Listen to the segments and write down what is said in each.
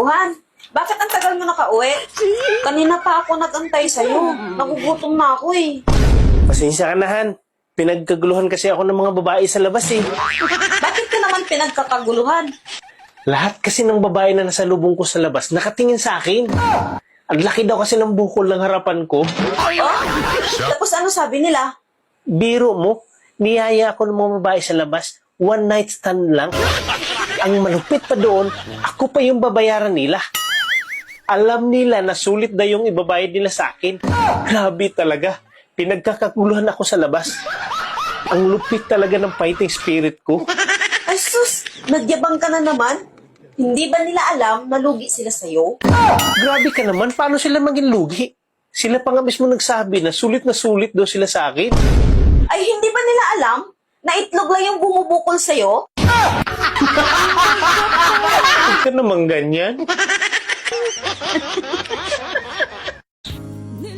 Johan, bakit ang tagal mo nakauwi? Kanina pa ako nag-antay sa'yo. Nagugutom na ako eh. Pasensya ka na, Han. Pinagkaguluhan kasi ako ng mga babae sa labas eh. Bakit ka naman pinagkakaguluhan? Lahat kasi ng babae na nasa lubong ko sa labas nakatingin sa akin. Ang laki daw kasi ng bukol ng harapan ko. Oh? Tapos ano sabi nila? Biro mo, niyaya ako ng mga babae sa labas. One night stand lang. Ang malupit pa doon, ako pa yung babayaran nila. Alam nila na sulit na yung ibabayad nila sa akin. Grabe talaga. Pinagkakaguluhan ako sa labas. Ang lupit talaga ng fighting spirit ko. Ay sus, nagyabang ka na naman. Hindi ba nila alam na lugi sila sa'yo? Grabe ka naman, paano sila maging lugi? Sila pa nga mismo nagsabi na sulit daw sila sa akin. Ay hindi ba nila alam na itlog lang yung bumubukol sa'yo? Huwag ka naman ganyan.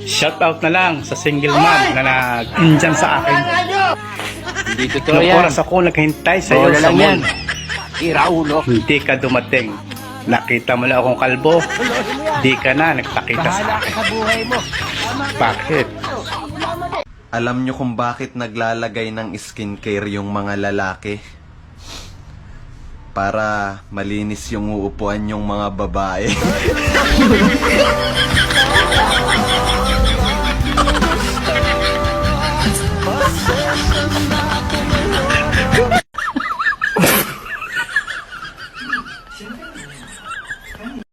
Shoutout na lang sa single mom na nag-indyan sa akin. Hindi totoo Noong yan. oras ako naghintay sa iyo Bola sa lang yan. mall. Iraulo. Hindi ka dumating. Nakita mo lang akong kalbo. Di ka na nagpakita sa Bahala ka akin. sa buhay mo. Bakit? Alam nyo kung bakit naglalagay ng skincare yung mga lalaki? Para malinis yung uupuan yung mga babae.